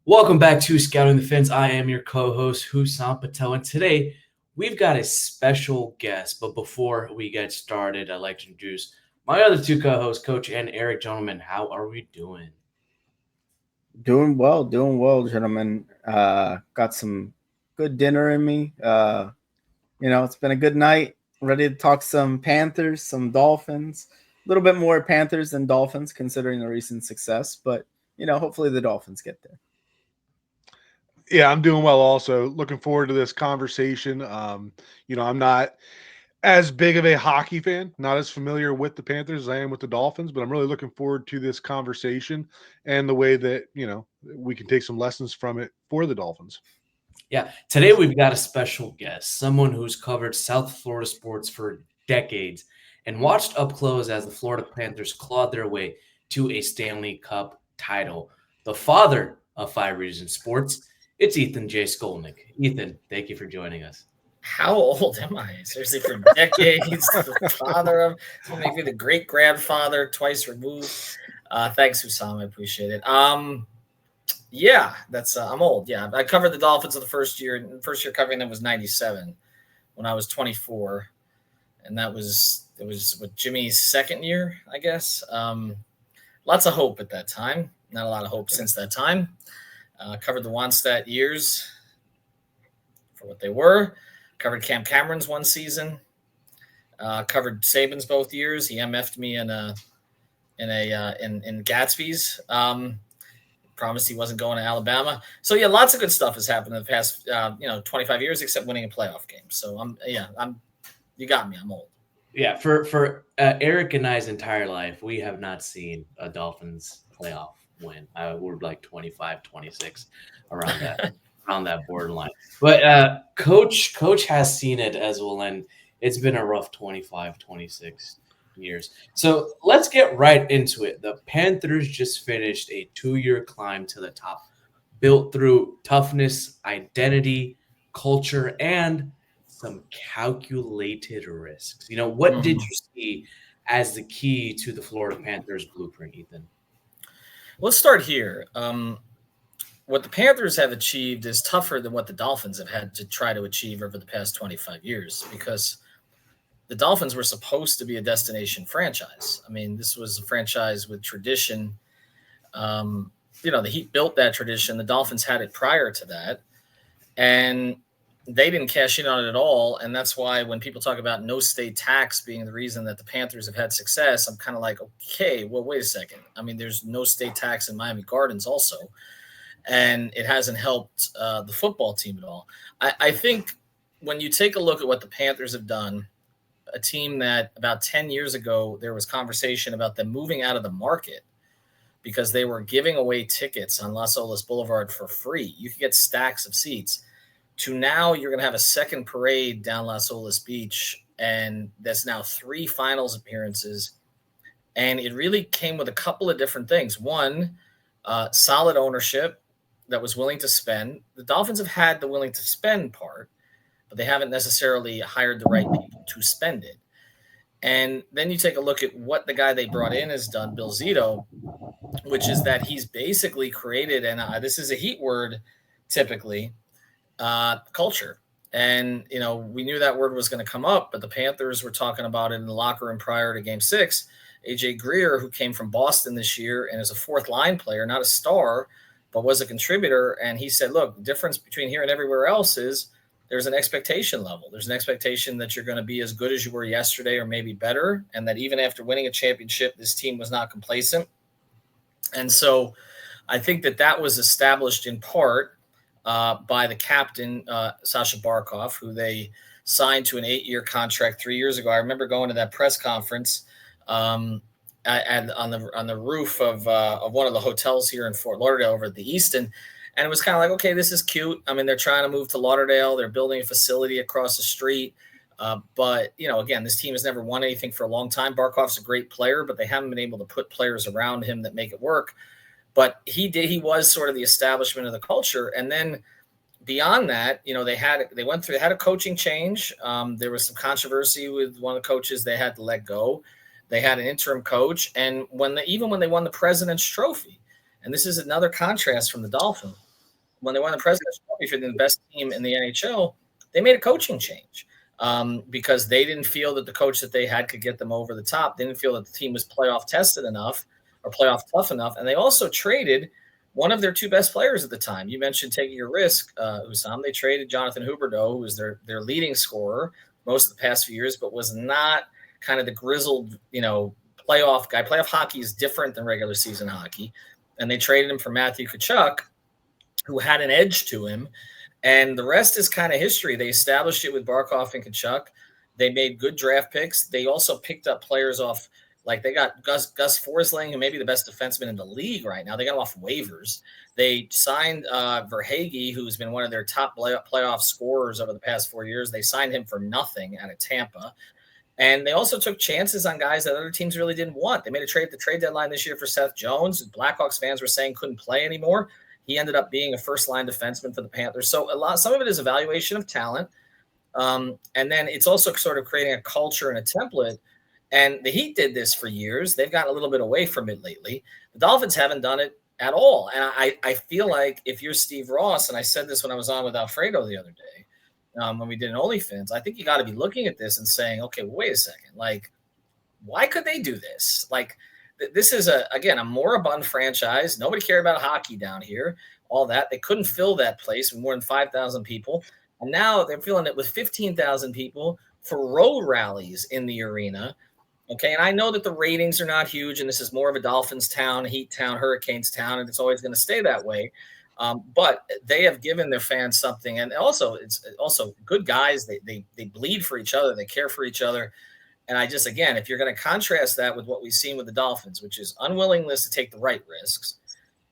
Welcome back to Scouting the Fence. I am your co-host, Husam Patel, and today we've got a special guest. But before we get started, I'd like to introduce my other two co-hosts, Coach and Eric. Gentlemen, how are we doing? Doing well, gentlemen. Got some good dinner in me. It's been a good night. Ready to talk some Panthers, some Dolphins. A little bit more Panthers than Dolphins, considering the recent success. But hopefully the Dolphins get there. Yeah, I'm doing well also. Looking forward to this conversation. I'm not as big of a hockey fan, not as familiar with the Panthers as I am with the Dolphins, but I'm really looking forward to this conversation and the way that, we can take some lessons from it for the Dolphins. Yeah, today we've got a special guest, someone who's covered South Florida sports for decades and watched up close as the Florida Panthers clawed their way to a Stanley Cup title. The father of Five Reasons Sports, it's Ethan J. Skolnick. Ethan, thank you for joining us. How old am I? Seriously, for decades, the father of, maybe the great grandfather, twice removed. Thanks, Husam. I appreciate it. Yeah, that's I'm old. Yeah, I covered the Dolphins the first year. The first year covering them was '97, when I was 24, and it was with Jimmy's second year, I guess. Lots of hope at that time. Not a lot of hope since that time. Covered the Wannstedt years for what they were. Covered Cam Cameron's one season. Covered Saban's both years. He MF'd me in Gatsby's. Promised he wasn't going to Alabama. So yeah, lots of good stuff has happened in the past 25 years, except winning a playoff game. So you got me. I'm old. Yeah, for Eric and I's entire life, we have not seen a Dolphins playoff win. We're like 25, 26 around that. On that borderline. But coach has seen it as well, and it's been a rough 25, 26 years. So let's get right into it. The Panthers just finished a 2-year climb to the top, built through toughness, identity, culture, and some calculated risks. What did you see as the key to the Florida Panthers blueprint, Ethan? Let's start here. What the Panthers have achieved is tougher than what the Dolphins have had to try to achieve over the past 25 years, because the Dolphins were supposed to be a destination franchise. I mean, this was a franchise with tradition. The Heat built that tradition. The Dolphins had it prior to that, and they didn't cash in on it at all. And that's why when people talk about no state tax being the reason that the Panthers have had success, I'm kind of like, okay, well, wait a second. I mean, there's no state tax in Miami Gardens also. And it hasn't helped the football team at all. I think when you take a look at what the Panthers have done, a team that about 10 years ago, there was conversation about them moving out of the market because they were giving away tickets on Las Olas Boulevard for free. You could get stacks of seats. To now, you're going to have a second parade down Las Olas Beach, and there's now 3 finals appearances. And it really came with a couple of different things. One, solid ownership that was willing to spend. The Dolphins have had the willing to spend part, but they haven't necessarily hired the right people to spend it. And then you take a look at what the guy they brought in has done, Bill Zito, which is that he's basically created, and this is a Heat word typically, culture. And, we knew that word was going to come up, but the Panthers were talking about it in the locker room prior to Game 6. AJ Greer, who came from Boston this year and is a fourth line player, not a star, but was a contributor. And he said, look, the difference between here and everywhere else is there's an expectation level. There's an expectation that you're going to be as good as you were yesterday or maybe better. And that even after winning a championship, this team was not complacent. And so I think that was established in part by the captain, Sasha Barkov, who they signed to an 8-year contract 3 years ago. I remember going to that press conference and on the roof of one of the hotels here in Fort Lauderdale over at the Easton. And it was kind of like, okay, this is cute. I mean, they're trying to move to Lauderdale. They're building a facility across the street. But, again, this team has never won anything for a long time. Barkov's a great player, but they haven't been able to put players around him that make it work. But he was sort of the establishment of the culture. And then beyond that, they had a coaching change. There was some controversy with one of the coaches they had to let go. They had an interim coach. And even when they won the President's Trophy, and this is another contrast from the Dolphins, when they won the President's Trophy for the best team in the NHL, they made a coaching change because they didn't feel that the coach that they had could get them over the top. They didn't feel that the team was playoff tested enough or playoff tough enough. And they also traded one of their two best players at the time. You mentioned taking a risk, Husam. They traded Jonathan Huberdeau, who was their leading scorer most of the past few years, but was not kind of the grizzled, playoff guy. Playoff hockey is different than regular season hockey. And they traded him for Matthew Tkachuk, who had an edge to him. And the rest is kind of history. They established it with Barkov and Tkachuk. They made good draft picks. They also picked up players off, like they got Gus Forsling, who may be the best defenseman in the league right now. They got him off waivers. They signed Verhaeghe, who's been one of their top playoff scorers over the past 4 years. They signed him for nothing out of Tampa. And they also took chances on guys that other teams really didn't want. They made a trade at the trade deadline this year for Seth Jones. Blackhawks fans were saying couldn't play anymore. He ended up being a first-line defenseman for the Panthers. So some of it is evaluation of talent. And then it's also sort of creating a culture and a template. And the Heat did this for years. They've gotten a little bit away from it lately. The Dolphins haven't done it at all. And I feel like if you're Steve Ross, and I said this when I was on with Alfredo the other day, when we did an OnlyFans, I think you got to be looking at this and saying, okay, well, wait a second. Like, why could they do this? Like, this is, a moribund franchise. Nobody cared about hockey down here, all that. They couldn't fill that place with more than 5,000 people. And now they're filling it with 15,000 people for road rallies in the arena. Okay, and I know that the ratings are not huge, and this is more of a Dolphins town, Heat town, Hurricanes town, and it's always going to stay that way. But they have given their fans something, and also it's also good guys. They bleed for each other. They care for each other. And I just, again, if you're going to contrast that with what we've seen with the Dolphins, which is unwillingness to take the right risks,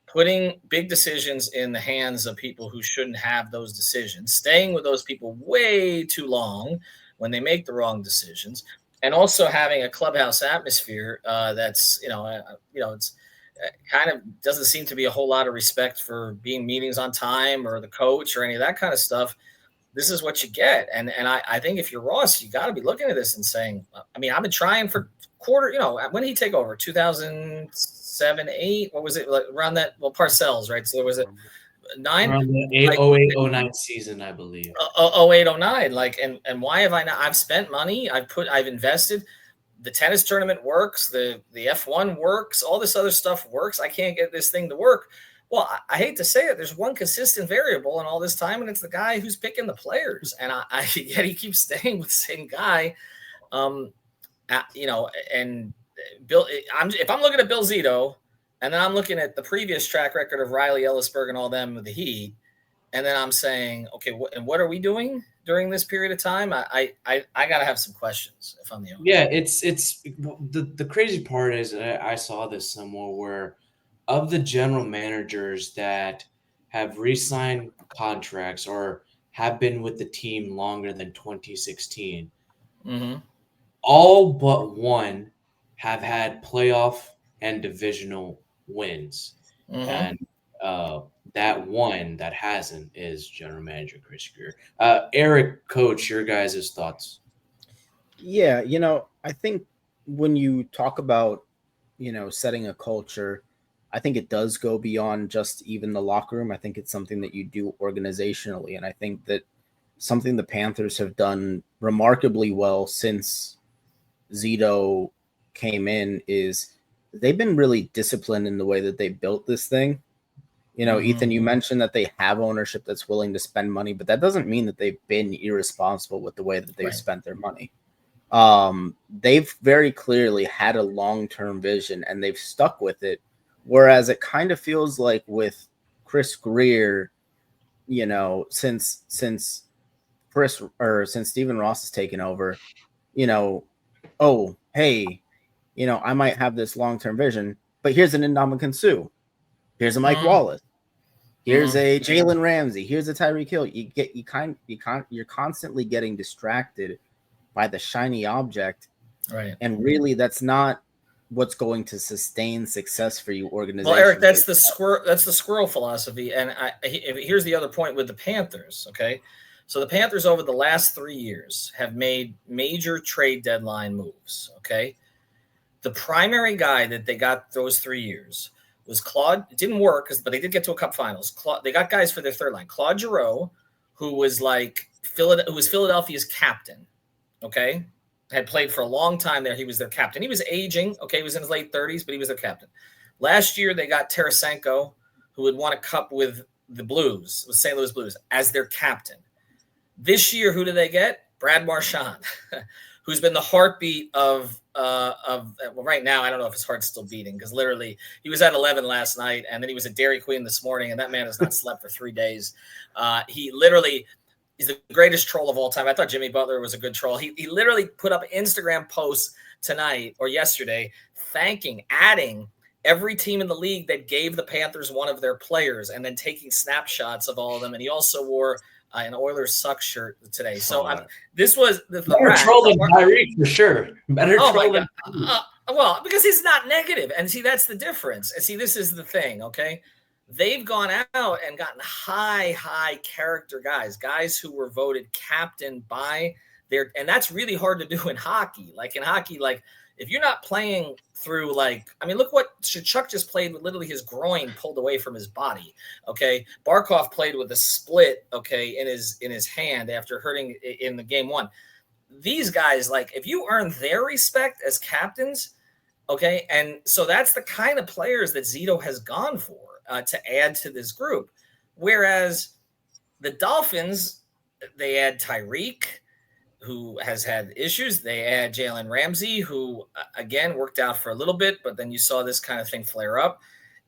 putting big decisions in the hands of people who shouldn't have those decisions, staying with those people way too long when they make the wrong decisions, and also having a clubhouse atmosphere that's, it's kind of doesn't seem to be a whole lot of respect for being meetings on time or the coach or any of that kind of stuff. This is what you get. And I think if you're Ross, you got to be looking at this and saying, I mean, I've been trying for when did he take over? 2007, 8? What was it? Like around that? Well, Parcells, right? So there was a 9? Around the 08-09 season, I believe. 08-09. Like, and why have I not? I've spent money. I've invested. The tennis tournament works. The F1 works. All this other stuff works. I can't get this thing to work. Well, I hate to say it. There's one consistent variable in all this time, and it's the guy who's picking the players. And yet he keeps staying with the same guy. And Bill. If I'm looking at Bill Zito, and then I'm looking at the previous track record of Riley Ellisberg and all them with the Heat, and then I'm saying, okay, what are we doing during this period of time? I got to have some questions if I'm the owner. Yeah, it's the crazy part is I saw this somewhere where of the general managers that have re-signed contracts or have been with the team longer than 2016, all but one have had playoff and divisional wins. And that one that hasn't is general manager Chris Greer. Eric, coach, your guys' thoughts? Yeah, I think when you talk about, setting a culture, I think it does go beyond just even the locker room. I think it's something that you do organizationally. And I think that something the Panthers have done remarkably well since Zito came in is they've been really disciplined in the way that they built this thing. Ethan, you mentioned that they have ownership that's willing to spend money, but that doesn't mean that they've been irresponsible with the way that they've spent their money. They've very clearly had a long-term vision and they've stuck with it. Whereas it kind of feels like with Chris Greer, since Stephen Ross has taken over, I might have this long-term vision, but here's an Ndamukong Suh. Here's a Mike Wallace. Here's a Jalen Ramsey. Here's a Tyreek Hill. You're constantly getting distracted by the shiny object, right? And really, that's not what's going to sustain success for you organizationally. Well, Eric, that's the squirrel philosophy. And here's the other point with the Panthers. Okay, so the Panthers over the last 3 years have made major trade deadline moves. Okay, the primary guy that they got those 3 years was Claude. It didn't work, but they did get to a cup finals. They got guys for their third line. Claude Giroux, who was Philadelphia's captain, okay? Had played for a long time there. He was their captain. He was aging, okay? He was in his late 30s, but he was their captain. Last year, they got Tarasenko, who had won a cup with the Blues, with St. Louis Blues, as their captain. This year, who do they get? Brad Marchand, who's been the heartbeat of right now. I don't know if his heart's still beating because literally he was at 11 last night and then he was at Dairy Queen this morning and that man has not slept for 3 days. He literally is the greatest troll of all time. I thought Jimmy Butler was a good troll. He literally put up Instagram posts tonight or yesterday adding every team in the league that gave the Panthers one of their players and then taking snapshots of all of them. And he also wore an Oilers suck shirt today. So this was the better troll than Kyrie for sure. Better troll than well, because he's not negative. And see, that's the difference. And see, this is the thing, okay? They've gone out and gotten high character guys who were voted captain by their, and that's really hard to do in hockey. Like in hockey, like if you're not playing through look what Tkachuk just played with literally his groin pulled away from his body. Okay. Barkov played with a split, okay, in his hand after hurting in the game one. These guys, like if you earn their respect as captains, okay, and so that's the kind of players that Zito has gone for to add to this group. Whereas the Dolphins, they add Tyreek, who has had issues. They add Jalen Ramsey, who, again, worked out for a little bit, but then you saw this kind of thing flare up.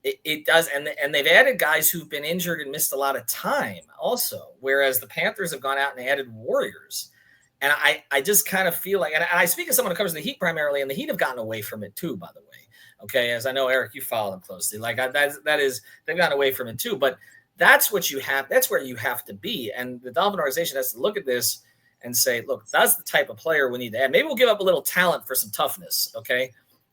It does, and they've added guys who've been injured and missed a lot of time also, whereas the Panthers have gone out and added warriors. And I just kind of feel like, and I speak as someone who covers the Heat primarily, and the Heat have gotten away from it too, by the way. Okay, as I know, Eric, you follow them closely. Like that is they've gotten away from it too, but that's what you have. That's where you have to be, and the Dolphin organization has to look at this and say, look, that's the type of player we need to add. Maybe we'll give up a little talent for some toughness, okay,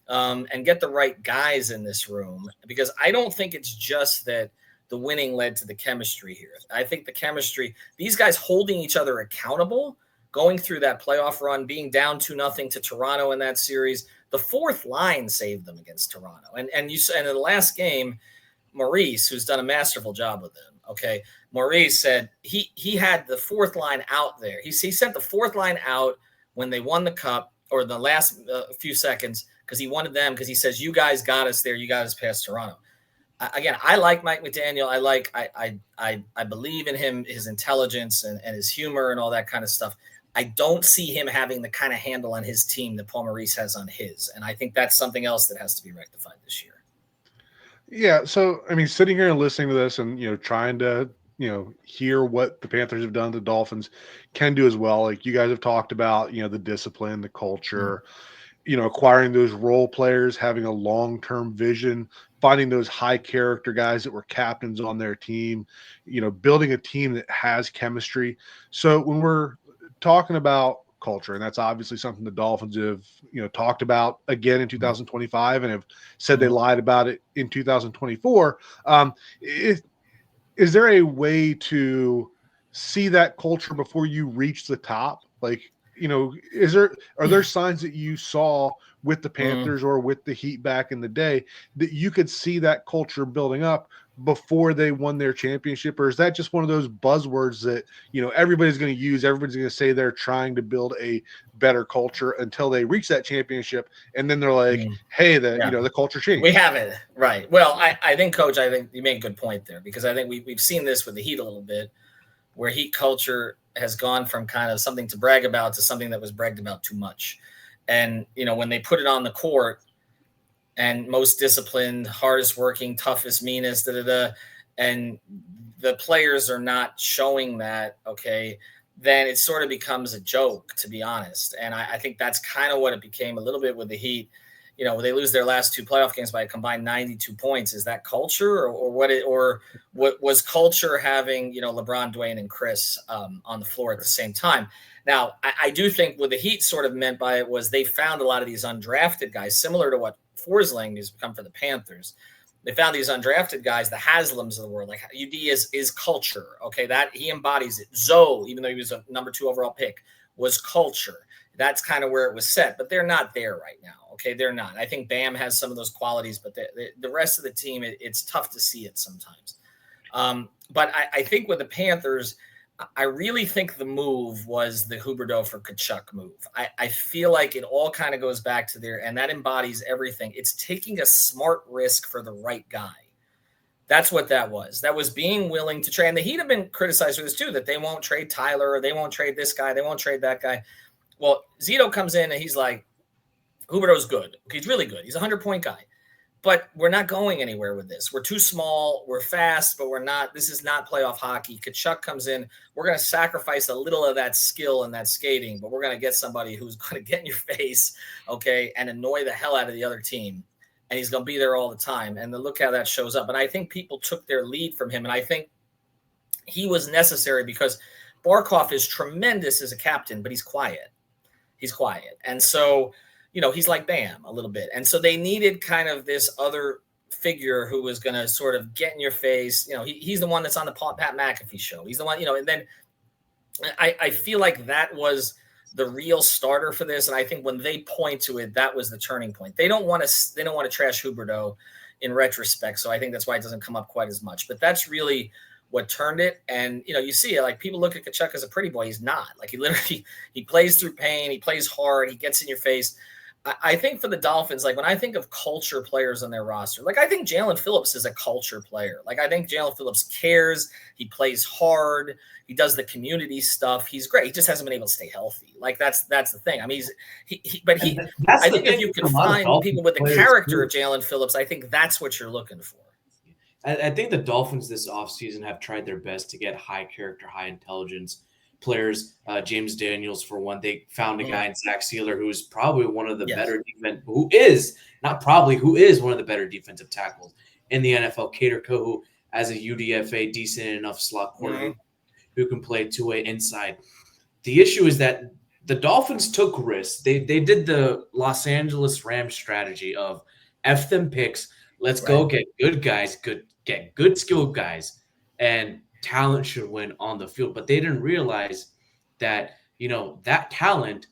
and get the right guys in this room, because I don't think it's just that the winning led to the chemistry here. I think the chemistry, these guys holding each other accountable, going through that playoff run, being down 2-0 to Toronto in that series, the fourth line saved them against Toronto. And in the last game, Maurice, who's done a masterful job with them, okay, Maurice said he had the fourth line out there. He sent the fourth line out when they won the cup, or the last few seconds, because he wanted them, because he says, you guys got us there. You got us past Toronto. Again, I like Mike McDaniel. I believe in him, his intelligence and his humor and all that kind of stuff. I don't see him having the kind of handle on his team that Paul Maurice has on his. And I think that's something else that has to be rectified this year. Yeah. So, I mean, sitting here and listening to this and, trying to, hear what the Panthers have done, the Dolphins can do as well. Like you guys have talked about, the discipline, the culture, acquiring those role players, having a long-term vision, finding those high character guys that were captains on their team, building a team that has chemistry. So when we're talking about culture, and that's obviously something the Dolphins have, talked about again in 2025 and have said they lied about it in 2024. Is there a way to see that culture before you reach the top? Like, are there signs that you saw with the Panthers or with the Heat back in the day that you could see that culture building up before they won their championship? Or is that just one of those buzzwords that, everybody's going to use, everybody's going to say they're trying to build a better culture until they reach that championship. And then they're like, hey, the culture changed. We have it. Right. Well, I think, Coach, you made a good point there, because I think we've seen this with the Heat a little bit, where Heat culture has gone from kind of something to brag about to something that was bragged about too much. And, when they put it on the court, and most disciplined, hardest working, toughest, meanest, and the players are not showing that, okay, then it sort of becomes a joke, to be honest. And I think that's kind of what it became a little bit with the Heat. They lose their last 2 playoff games by a combined 92 points. Is that culture, or what was culture having, LeBron, Dwayne, and Chris on the floor at the same time? Now, I do think what the Heat sort of meant by it was they found a lot of these undrafted guys, similar to what Forsling has become for the Panthers. They found these undrafted guys, the Haslams of the world. Like UD is culture, okay? That he embodies it. Zoe, even though he was a number 2 overall pick, was culture. That's kind of where it was set, but they're not there right now. Okay, they're not. I think Bam has some of those qualities, but the rest of the team, it's tough to see it sometimes. But I think with the Panthers, I really think the move was the Huberdeau for Tkachuk move. I feel like it all kind of goes back to there, and that embodies everything. It's taking a smart risk for the right guy. That's what that was. That was being willing to trade. And the Heat have been criticized for this too, that they won't trade Tyler, or they won't trade this guy, they won't trade that guy. Well, Zito comes in and he's like, Huberdeau's good. He's really good. He's a 100-point guy. But we're not going anywhere with this. We're too small. We're fast, but we're not. This is not playoff hockey. Tkachuk comes in. We're going to sacrifice a little of that skill and that skating, but we're going to get somebody who's going to get in your face, okay, and annoy the hell out of the other team. And he's going to be there all the time. And look how that shows up. And I think people took their lead from him. And I think he was necessary because Barkov is tremendous as a captain, but he's quiet. He's quiet. And so, he's like Bam a little bit. And so they needed kind of this other figure who was going to sort of get in your face. He's the one that's on the Pat McAfee show. He's the one, and then I feel like that was the real starter for this. And I think when they point to it, that was the turning point. They don't want to trash Huberdeau in retrospect. So I think that's why it doesn't come up quite as much, but that's really what turned it. And, you see it, like people look at Tkachuk as a pretty boy. He's not. Like he plays through pain. He plays hard. He gets in your face. I think for the Dolphins, like when I think of culture players on their roster, like I think Jalen Phillips is a culture player. Like I think Jalen Phillips cares. He plays hard. He does the community stuff. He's great. He just hasn't been able to stay healthy. Like that's the thing. I mean, I think if you can find people with the character of Jalen Phillips, I think that's what you're looking for. I think the Dolphins this offseason have tried their best to get high character, high intelligence players. James Daniels, for one, they found a guy in Zach Sealer who's probably one of the better who is one of the better defensive tackles in the NFL. Cater who as a UDFA, decent enough slot corner who can play two-way inside. The issue is that the Dolphins took risks. They did the Los Angeles Rams strategy of F them picks. Let's go get good guys, get good skilled guys, and talent should win on the field. But they didn't realize that, that talent,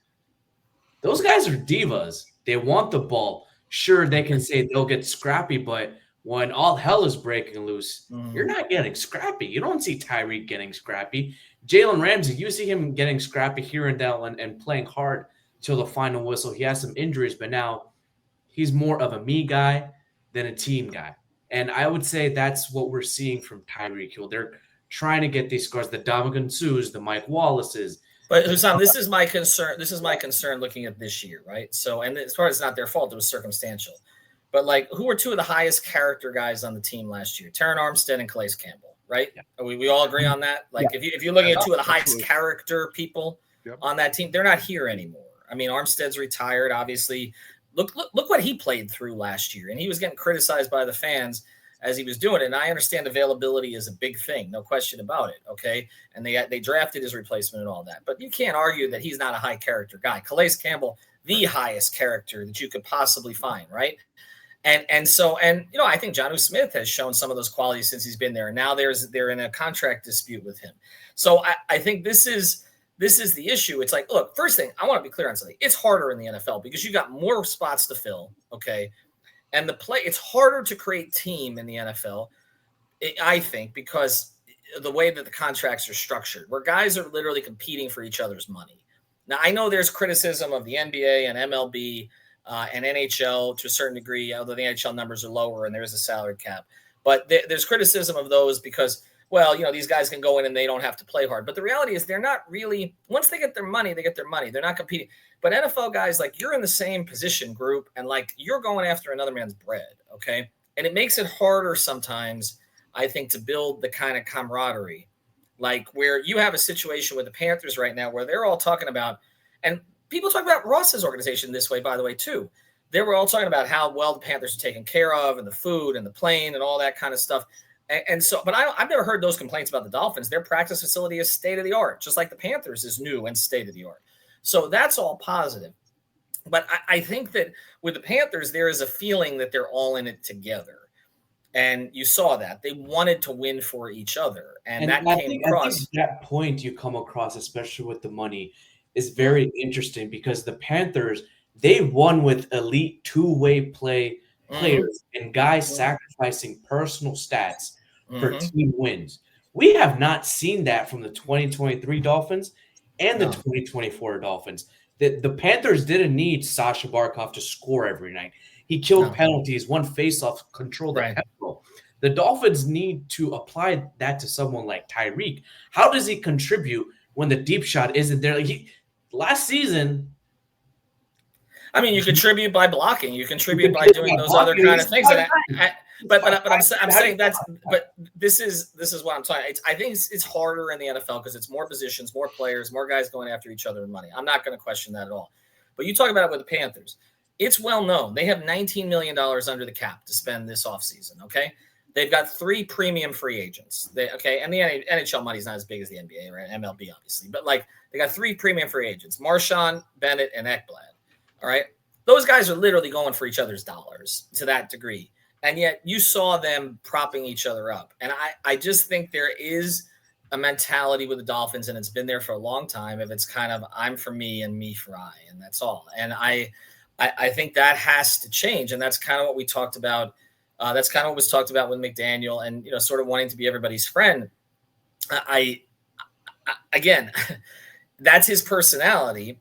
those guys are divas. They want the ball. Sure, they can say they'll get scrappy, but when all hell is breaking loose, you're not getting scrappy. You don't see Tyreek getting scrappy. Jalen Ramsey, you see him getting scrappy here and there and playing hard till the final whistle. He has some injuries, but now he's more of a me guy than a team guy. And I would say that's what we're seeing from Tyreek Hill. They're trying to get these scores, the Dominican Sues, the Mike Wallaces. But Husam, this is my concern. This is my concern looking at this year, right? So, and as far as it's not their fault, it was circumstantial. But like, who were two of the highest character guys on the team last year? Taron Armstead and Calais Campbell, right? Yeah. We all agree on that. Like, if you're looking at two of the highest character people on that team, they're not here anymore. I mean, Armstead's retired, obviously. Look what he played through last year, and he was getting criticized by the fans as he was doing it. And I understand availability is a big thing, no question about it. Okay, and they drafted his replacement and all that, but you can't argue that he's not a high character guy. Calais Campbell, the highest character that you could possibly find, right? And so I think Jonnu Smith has shown some of those qualities since he's been there. And now they're in a contract dispute with him. So I think this is the issue. It's like, look, first thing, I want to be clear on something. It's harder in the NFL because you got more spots to fill, okay? And it's harder to create team in the NFL, I think, because the way that the contracts are structured, where guys are literally competing for each other's money. Now, I know there's criticism of the NBA and MLB and NHL to a certain degree, although the NHL numbers are lower and there's a salary cap. But there's criticism of those because, well, these guys can go in and they don't have to play hard. But the reality is they're not really – once they get their money, they get their money. They're not competing. But NFL guys, like, you're in the same position group and, like, you're going after another man's bread, okay? And it makes it harder sometimes, I think, to build the kind of camaraderie. Like, where you have a situation with the Panthers right now where they're all talking about – and people talk about Ross's organization this way, by the way, too. They were all talking about how well the Panthers are taken care of and the food and the plane and all that kind of stuff. And so, but I've never heard those complaints about the Dolphins. Their practice facility is state of the art, just like the Panthers is new and state of the art. So that's all positive. But I think that with the Panthers, there is a feeling that they're all in it together. And you saw that. They wanted to win for each other. And that came across. I think that point you come across, especially with the money, is very interesting because the Panthers, they won with elite two-way players and guys sacrificing personal stats for team wins. We have not seen that from the 2023 Dolphins and the 2024 Dolphins. The Panthers didn't need Sasha Barkov to score every night. He killed penalties, won faceoff, controlled the tempo. The Dolphins need to apply that to someone like Tyreek. How does he contribute when the deep shot isn't there? Last season, I mean, you contribute by blocking. You contribute by doing those other kind of things. But I'm saying but this is what I'm talking. I think it's harder in the NFL because it's more positions, more players, more guys going after each other and money. I'm not going to question that at all. But you talk about it with the Panthers. It's well known. They have $19 million under the cap to spend this offseason, okay? They've got 3 premium free agents. And the NHL money is not as big as the NBA, right? MLB, obviously. But, they got 3 premium free agents, Marchand, Bennett, and Ekblad, all right? Those guys are literally going for each other's dollars to that degree. And yet you saw them propping each other up. And I just think there is a mentality with the Dolphins, and it's been there for a long time, if it's kind of I'm for me and me for I, and that's all. And I think that has to change. And that's kind of what we talked about. That's kind of what was talked about with McDaniel and, sort of wanting to be everybody's friend. Again, that's his personality.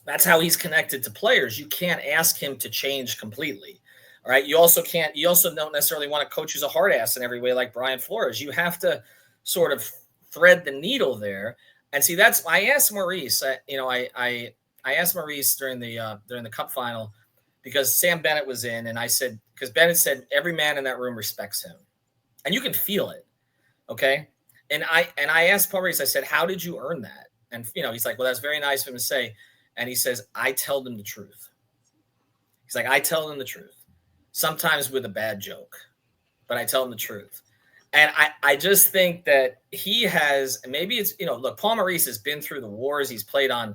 That's how he's connected to players. You can't ask him to change completely. All right. You also don't necessarily want a coach who's a hard ass in every way, like Brian Flores. You have to sort of thread the needle there. And see, I asked Maurice, I asked Maurice during the Cup final because Sam Bennett was in, and I said, because Bennett said every man in that room respects him, and you can feel it. Okay. And I asked Paul Maurice, I said, how did you earn that? And, he's like, well, that's very nice of him to say. And he says, I tell them the truth. He's like, I tell them the truth. Sometimes with a bad joke, but I tell them the truth. And I just think that he has, maybe it's, look, Paul Maurice has been through the wars. He's played on,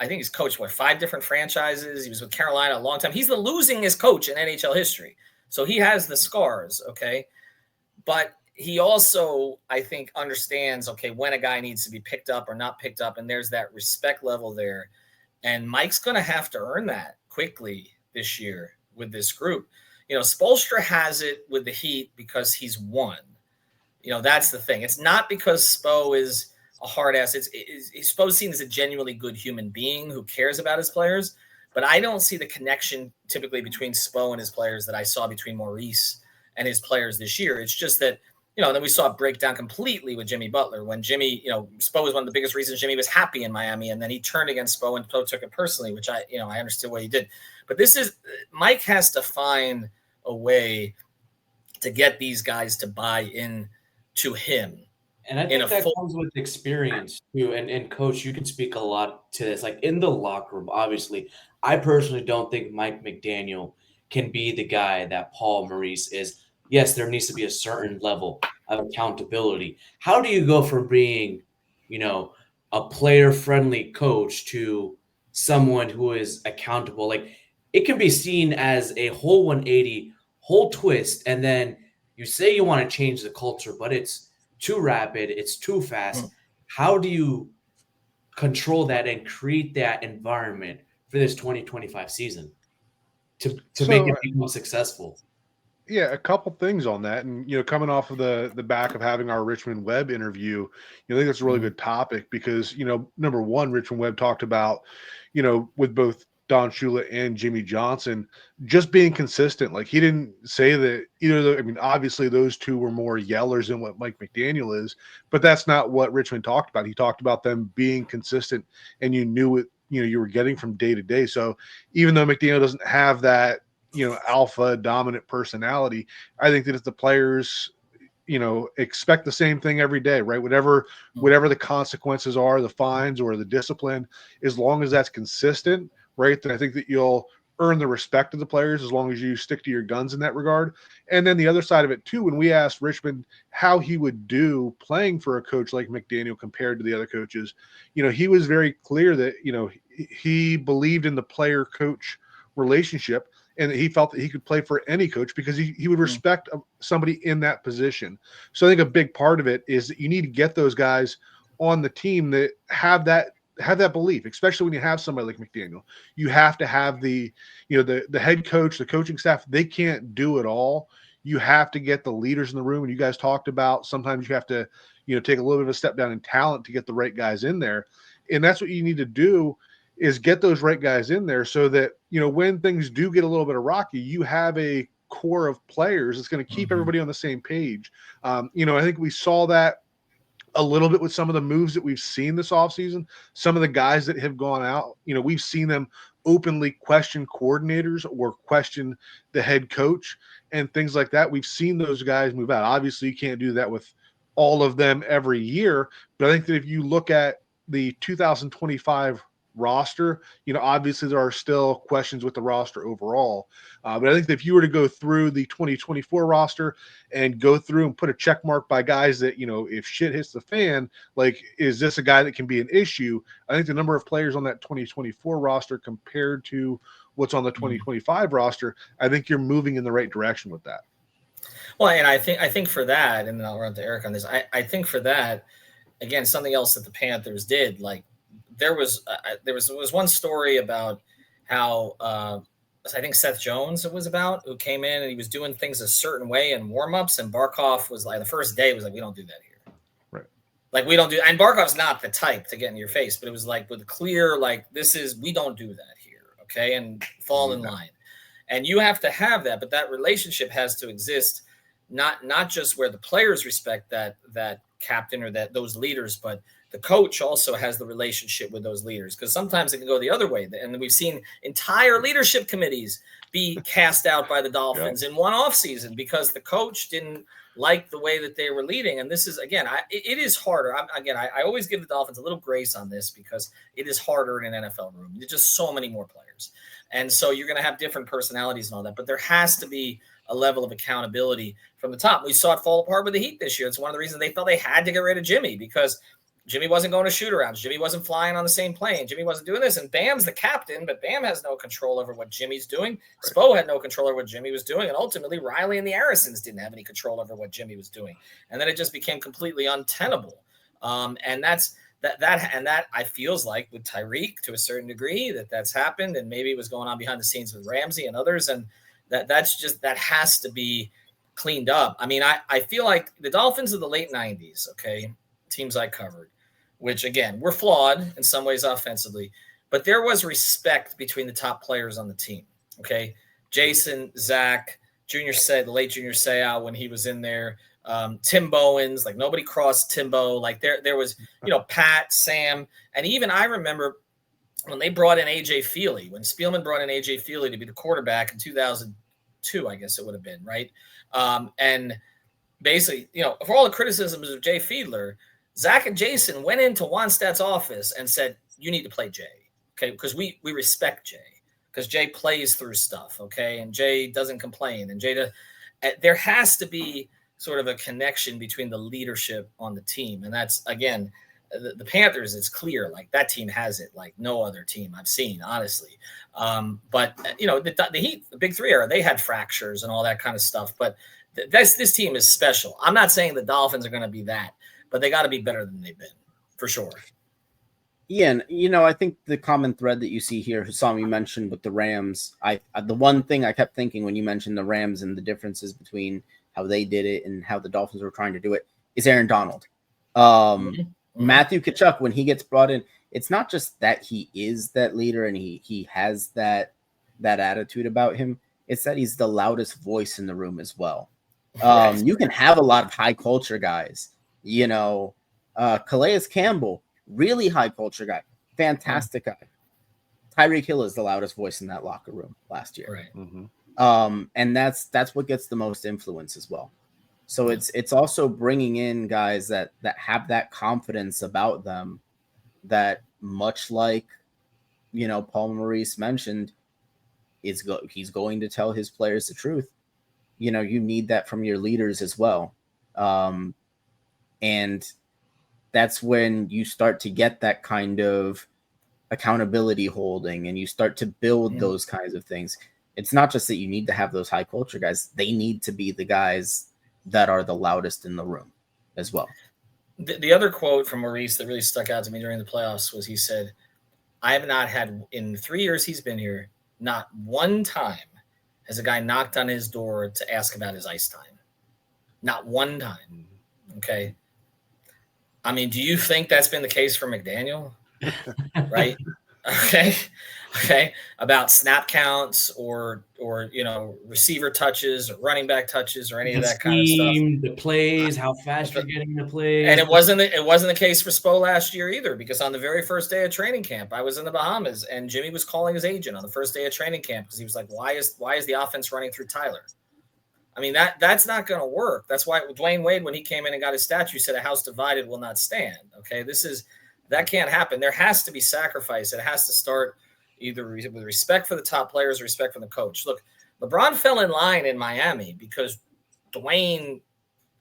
I think he's coached, 5 different franchises. He was with Carolina a long time. He's the losingest coach in NHL history. So he has the scars, okay? But he also, I think, understands, okay, when a guy needs to be picked up or not picked up, and there's that respect level there. And Mike's going to have to earn that quickly this year with this group. Spoelstra has it with the Heat because he's won. That's the thing. It's not because Spo is a hard ass. Spo's seen as a genuinely good human being who cares about his players. But I don't see the connection typically between Spo and his players that I saw between Maurice and his players this year. It's just that, then we saw it break down completely with Jimmy Butler when Jimmy, Spo was one of the biggest reasons Jimmy was happy in Miami. And then he turned against Spo and Spo took it personally, which I understood what he did. But Mike has to find a way to get these guys to buy in to him. And I think that comes with experience too. And coach, you can speak a lot to this. Like in the locker room, obviously, I personally don't think Mike McDaniel can be the guy that Paul Maurice is. Yes, there needs to be a certain level of accountability. How do you go from being, a player-friendly coach to someone who is accountable? Like it can be seen as a whole 180, whole twist, and then you say you want to change the culture, but it's too rapid, it's too fast. How do you control that and create that environment for this 2025 season to make it become successful? Yeah, a couple things on that. And, coming off of the back of having our Richmond Webb interview, I think that's a really good topic because, number one, Richmond Webb talked about, with both Don Shula and Jimmy Johnson, just being consistent. Like he didn't say that obviously those two were more yellers than what Mike McDaniel is, but that's not what Richmond talked about. He talked about them being consistent and you knew it, you were getting from day to day. So even though McDaniel doesn't have that, alpha dominant personality, I think that if the players, expect the same thing every day, right? Whatever the consequences are, the fines or the discipline, as long as that's consistent, right, then I think that you'll earn the respect of the players as long as you stick to your guns in that regard. And then the other side of it too, when we asked Richmond how he would do playing for a coach like McDaniel compared to the other coaches, he was very clear that, he believed in the player-coach relationship and that he felt that he could play for any coach because he would respect somebody in that position. So I think a big part of it is that you need to get those guys on the team that have that that belief, especially when you have somebody like McDaniel. You have to have the head coach, the coaching staff. They can't do it all. You have to get the leaders in the room. And you guys talked about sometimes you have to, take a little bit of a step down in talent to get the right guys in there. And that's what you need to do is get those right guys in there so that, when things do get a little bit of rocky, you have a core of players that's going to keep everybody on the same page. I think we saw that a little bit with some of the moves that we've seen this offseason. Some of the guys that have gone out, we've seen them openly question coordinators or question the head coach and things like that. We've seen those guys move out. Obviously, you can't do that with all of them every year, but I think that if you look at the 2025 roster, obviously there are still questions with the roster overall. But I think that if you were to go through the 2024 roster and go through and put a check mark by guys that, if shit hits the fan, like, is this a guy that can be an issue? I think the number of players on that 2024 roster compared to what's on the 2025 roster, I think you're moving in the right direction with that. Well, and I think for that, and then I'll run to Eric on this. I think for that, again, something else that the Panthers did, like, there was one story about how I think Seth Jones it was about, who came in and he was doing things a certain way in warmups, and Barkov was like, the first day was like, we don't do that here, right? Like, we don't do. And Barkov's not the type to get in your face, but it was like with clear, like, we don't do that here, okay, and fall in line. And you have to have that, but that relationship has to exist, not just where the players respect that captain or those leaders, but the coach also has the relationship with those leaders, because sometimes it can go the other way. And we've seen entire leadership committees be cast out by the Dolphins in one offseason because the coach didn't like the way that they were leading. And this is, again, it is harder. I always give the Dolphins a little grace on this because it is harder in an NFL room. There's just so many more players. And so you're going to have different personalities and all that, but there has to be a level of accountability from the top. We saw it fall apart with the Heat this year. It's one of the reasons they felt they had to get rid of Jimmy, because Jimmy wasn't going to shoot-arounds. Jimmy wasn't flying on the same plane. Jimmy wasn't doing this. And Bam's the captain, but Bam has no control over what Jimmy's doing. Spo had no control over what Jimmy was doing. And ultimately, Riley and the Arisons didn't have any control over what Jimmy was doing. And then it just became completely untenable. And that I feels like with Tyreek, to a certain degree, that's happened. And maybe it was going on behind the scenes with Ramsey and others. And that has to be cleaned up. I mean, I feel like the Dolphins of the late 90s, okay, teams I covered, which, again, were flawed in some ways offensively, but there was respect between the top players on the team, okay? Jason, Zach, the late Junior Seau when he was in there, Tim Bowens, like, nobody crossed Timbo. Like, there was, Pat, Sam, and even I remember when they brought in A.J. Feely, when Spielman brought in A.J. Feely to be the quarterback in 2002, I guess it would have been, right? And basically, for all the criticisms of Jay Fiedler, Zach and Jason went into Wannstedt's office and said, you need to play Jay, okay? Because we respect Jay, because Jay plays through stuff, okay? And Jay doesn't complain. And there has to be sort of a connection between the leadership on the team. And that's, again, the Panthers, it's clear, like, that team has it like no other team I've seen, honestly. But, the Heat, the Big Three era, they had fractures and all that kind of stuff. But this team is special. I'm not saying the Dolphins are going to be that, but they got to be better than they've been, for sure. Yeah, and, I think the common thread that you see here, Husam, you mentioned with the Rams, the one thing I kept thinking when you mentioned the Rams and the differences between how they did it and how the Dolphins were trying to do it is Aaron Donald. Matthew Tkachuk, when he gets brought in, it's not just that he is that leader and he has that attitude about him. It's that he's the loudest voice in the room as well. You can have a lot of high culture guys. Calais Campbell, really high culture guy, fantastic guy. Tyreek Hill is the loudest voice in that locker room last year. Right. Mm-hmm. And that's what gets the most influence as well. So it's also bringing in guys that have that confidence about them, that much like, Paul Maurice mentioned, he's going to tell his players the truth. You need that from your leaders as well. And that's when you start to get that kind of accountability holding and you start to build those kinds of things. It's not just that you need to have those high culture guys. They need to be the guys that are the loudest in the room as well. The other quote from Maurice that really stuck out to me during the playoffs was he said, I have not had, in 3 years he's been here, not one time has a guy knocked on his door to ask about his ice time. Not one time. Okay. I mean, do you think that's been the case for McDaniel? Right? Okay. About snap counts or receiver touches or running back touches or any of that kind of stuff. The plays, how fast you're getting the plays. And it wasn't the case for Spo last year either, because on the very first day of training camp, I was in the Bahamas and Jimmy was calling his agent on the first day of training camp because he was like, why is the offense running through Tyler? I mean, that's not going to work. That's why Dwayne Wade, when he came in and got his statue, said a house divided will not stand. Okay, that can't happen. There has to be sacrifice. It has to start either with respect for the top players or respect for the coach. Look, LeBron fell in line in Miami because Dwayne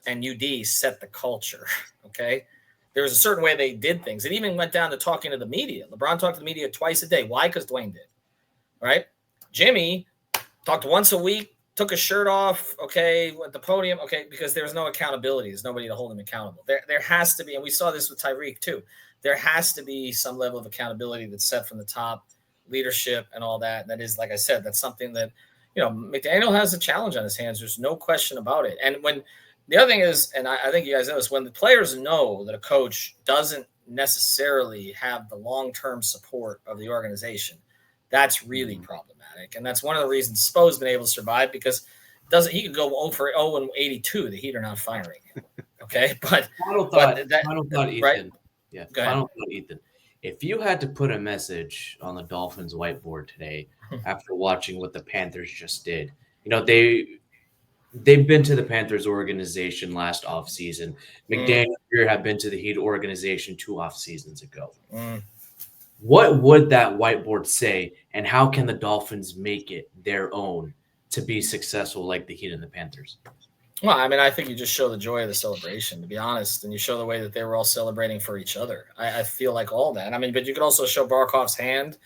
and UD set the culture. Okay, there was a certain way they did things. It even went down to talking to the media. LeBron talked to the media twice a day. Why? Because Dwayne did. Right? Jimmy talked once a week. Took his shirt off, okay, at the podium, okay, because there's no accountability. There's nobody to hold him accountable. There has to be, and we saw this with Tyreek too, there has to be some level of accountability that's set from the top, leadership and all that. And that is, like I said, that's something that, McDaniel has a challenge on his hands. There's no question about it. And when the other thing is, and I think you guys know this, when the players know that a coach doesn't necessarily have the long-term support of the organization, that's really problematic. And that's one of the reasons Spo's been able to survive, because he could go 0-82. The Heat are not firing him. Okay. But final thought, Ethan. Right? Yeah. Final thought, Ethan. If you had to put a message on the Dolphins whiteboard today after watching what the Panthers just did, they've been to the Panthers organization last offseason. McDaniel here had been to the Heat organization 2 off seasons ago. What would that whiteboard say, and how can the Dolphins make it their own to be successful like the Heat and the Panthers? Well, I mean, I think you just show the joy of the celebration, to be honest, and you show the way that they were all celebrating for each other. I feel like all that. I mean, but you could also show Barkov's hand.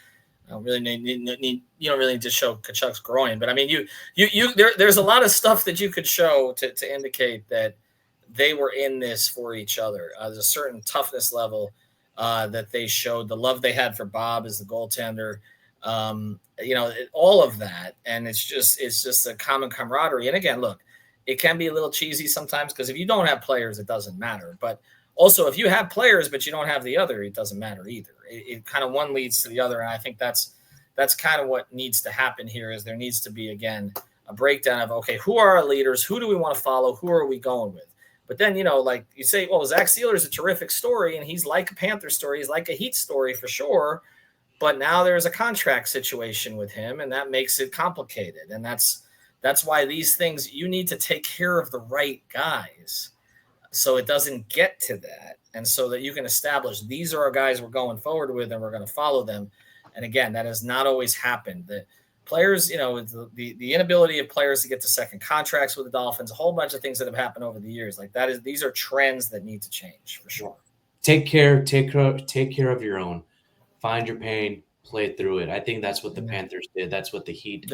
I don't really you don't really need to show Tkachuk's groin, but I mean, there's a lot of stuff that you could show to indicate that they were in this for each other. There's a certain toughness level that they showed, the love they had for Bob as the goaltender, all of that. And it's just a common camaraderie. And again, look, it can be a little cheesy sometimes, because if you don't have players, it doesn't matter. But also, if you have players, but you don't have the other, it doesn't matter either. It kind of one leads to the other. And I think that's kind of what needs to happen here, is there needs to be, again, a breakdown of, okay, who are our leaders? Who do we want to follow? Who are we going with? But then, like you say, well, Zach Sealer is a terrific story, and he's like a Panther story. He's like a Heat story for sure. But now there's a contract situation with him, and that makes it complicated. And that's why these things, you need to take care of the right guys so it doesn't get to that. And so that you can establish these are our guys we're going forward with, and we're going to follow them. And again, that has not always happened. The players, the inability of players to get to second contracts with the Dolphins, a whole bunch of things that have happened over the years. Like these are trends that need to change for sure. Take care of your own. Find your pain, play through it. I think that's what the Panthers did. That's what the Heat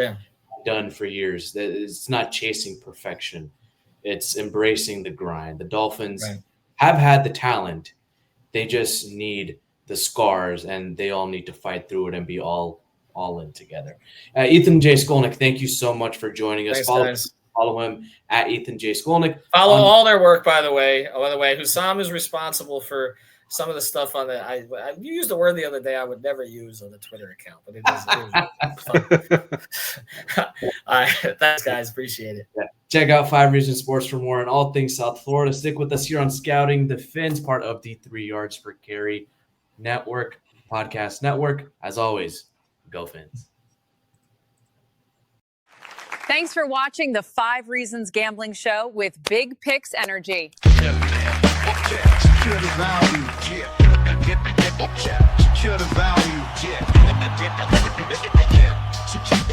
done for years. It's not chasing perfection. It's embracing the grind. The Dolphins have had the talent. They just need the scars, and they all need to fight through it and be all in together. Ethan J. Skolnick, thank you so much for joining us. Thanks, follow him at Ethan J. Skolnick. Follow all their work, by the way. Husam is responsible for some of the stuff on the. I used a word the other day I would never use on the Twitter account, but it is fun. Thanks, guys. Appreciate it. Yeah. Check out 5 Reasons Sports for more on all things South Florida. Stick with us here on Scouting the Fins, part of the 3 Yards Per Carry Network, podcast network. As always, go Fins. Thanks for watching the 5 Reasons Gambling Show with Big Picks Energy. Secure the value, yeah. Secure the value, yeah.